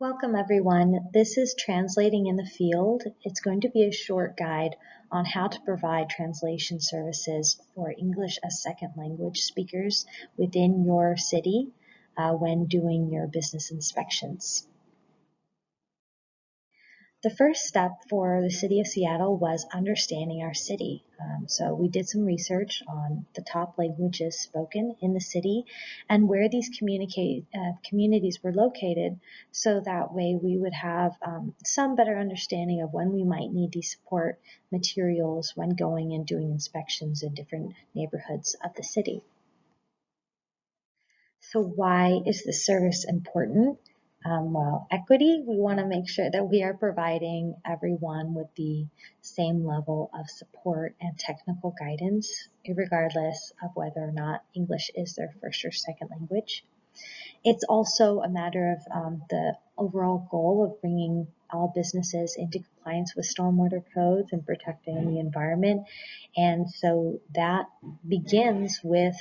Welcome everyone. This is Translating in the Field. It's going to be a short guide on how to provide translation services for English as second language speakers within your city when doing your business inspections. The first step for the city of Seattle was understanding our city. So we did some research on the top languages spoken in the city and where these communities were located, so that way we would have some better understanding of when we might need these support materials when going and doing inspections in different neighborhoods of the city. So why is this service important? Well, equity, we want to make sure that we are providing everyone with the same level of support and technical guidance, regardless of whether or not English is their first or second language. It's also a matter of the overall goal of bringing all businesses into compliance with stormwater codes and protecting the environment. And so that begins with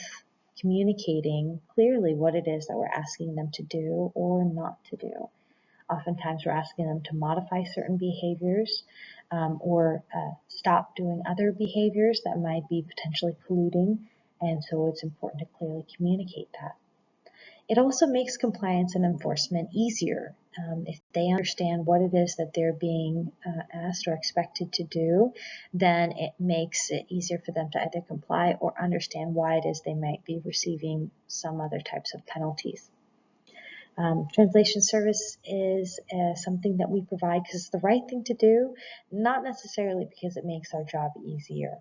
communicating clearly what it is that we're asking them to do or not to do. Oftentimes we're asking them to modify certain behaviors or stop doing other behaviors that might be potentially polluting, and so it's important to clearly communicate that. It also makes compliance and enforcement easier. If they understand what it is that they're being asked or expected to do, then it makes it easier for them to either comply or understand why it is they might be receiving some other types of penalties. Translation service is something that we provide because it's the right thing to do, not necessarily because it makes our job easier.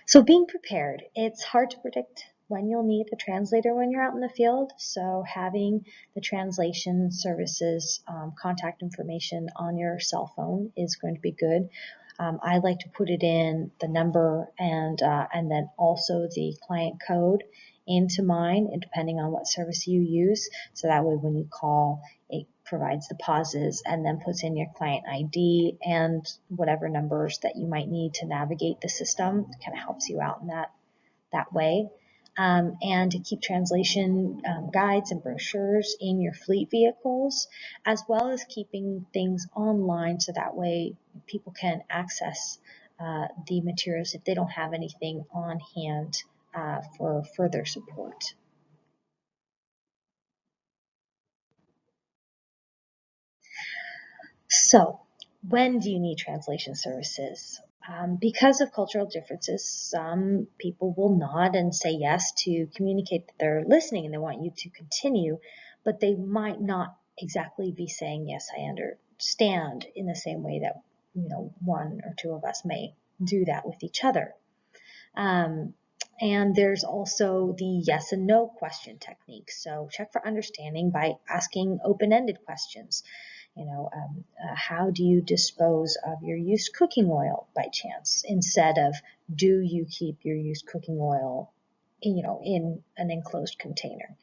So being prepared, it's hard to predict when you'll need a translator when you're out in the field. So having the translation services contact information on your cell phone is going to be good. I like to put it in the number and then also the client code into mine, and depending on what service you use. So that way when you call, it provides the pauses and then puts in your client ID and whatever numbers that you might need to navigate the system. It kind of helps you out in that way. And to keep translation guides and brochures in your fleet vehicles, as well as keeping things online so that way people can access the materials if they don't have anything on hand for further support. So, when do you need translation services? Because of cultural differences, some people will nod and say yes to communicate that they're listening and they want you to continue, but they might not exactly be saying, yes, I understand, in the same way that, one or two of us may do that with each other. And there's also the yes and no question technique. So check for understanding by asking open-ended questions. How do you dispose of your used cooking oil by chance, instead of do you keep your used cooking oil, in an enclosed container?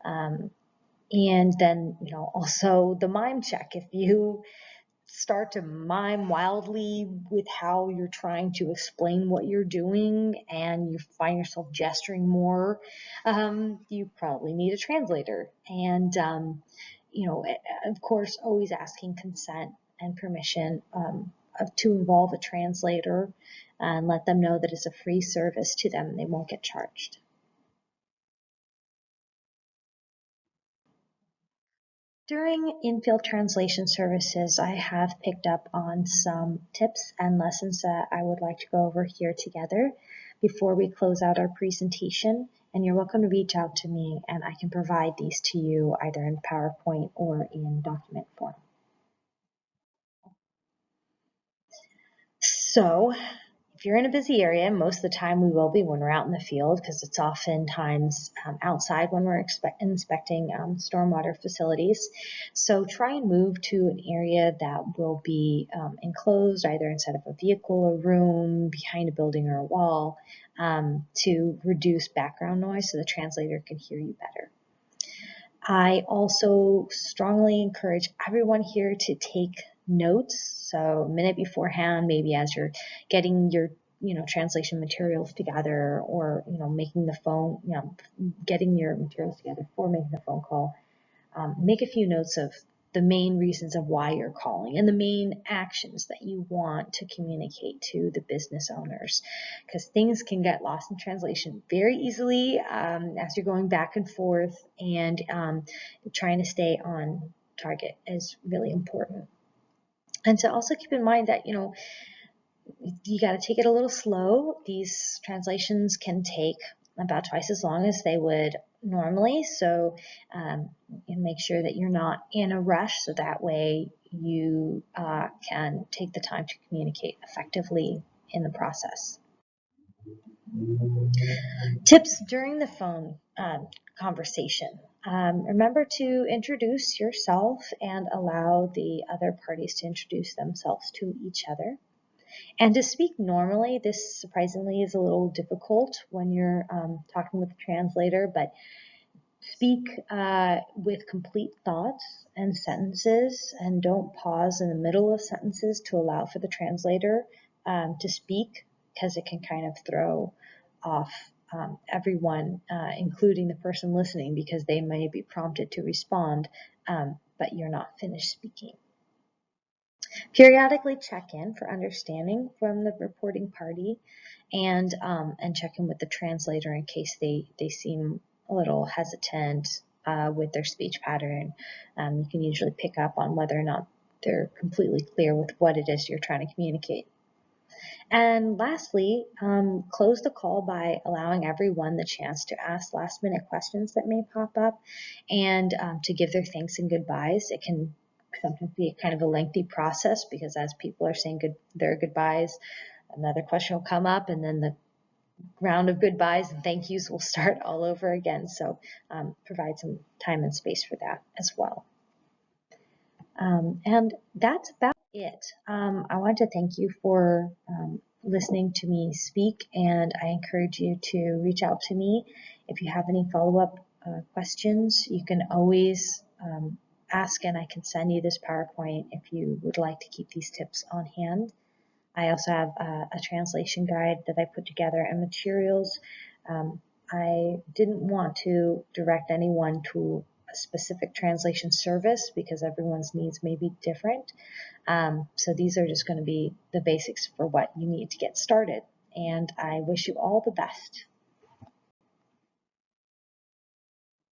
And then, also the mime check. If you start to mime wildly with how you're trying to explain what you're doing and you find yourself gesturing more, you probably need a translator. And, of course, always asking consent and permission to involve a translator, and let them know that it's a free service to them and they won't get charged. During in-field translation services, I have picked up on some tips and lessons that I would like to go over here together before we close out our presentation. And you're welcome to reach out to me and I can provide these to you either in PowerPoint or in document form. So, if you're in a busy area, most of the time we will be when we're out in the field, because it's oftentimes outside when we're inspecting stormwater facilities. So try and move to an area that will be enclosed, either inside of a vehicle, a room, behind a building or a wall, to reduce background noise so the translator can hear you better. I also strongly encourage everyone here to take notes. So a minute beforehand, maybe as you're getting your translation materials together, or, making the phone, getting your materials together for making the phone call. Make a few notes of the main reasons of why you're calling and the main actions that you want to communicate to the business owners, because things can get lost in translation very easily as you're going back and forth, and trying to stay on target is really important. And to also keep in mind that, you got to take it a little slow. These translations can take about twice as long as they would normally. So make sure that you're not in a rush, so that way you can take the time to communicate effectively in the process. Tips during the phone conversation. Remember to introduce yourself and allow the other parties to introduce themselves to each other. And to speak normally, this surprisingly is a little difficult when you're talking with a translator, but speak with complete thoughts and sentences, and don't pause in the middle of sentences to allow for the translator to speak, because it can kind of throw off everyone, including the person listening, because they may be prompted to respond, but you're not finished speaking. Periodically check in for understanding from the reporting party, and check in with the translator in case they seem a little hesitant with their speech pattern. You can usually pick up on whether or not they're completely clear with what it is you're trying to communicate. And lastly, close the call by allowing everyone the chance to ask last-minute questions that may pop up, and to give their thanks and goodbyes. It can sometimes be kind of a lengthy process, because as people are saying their goodbyes, another question will come up, and then the round of goodbyes and thank yous will start all over again. So provide some time and space for that as well. And that's about it. I want to thank you for listening to me speak, and I encourage you to reach out to me if you have any follow-up questions. You can always ask, and I can send you this PowerPoint if you would like to keep these tips on hand. I also have a translation guide that I put together and materials. I didn't want to direct anyone to a specific translation service, because everyone's needs may be different. So these are just going to be the basics for what you need to get started. And I wish you all the best.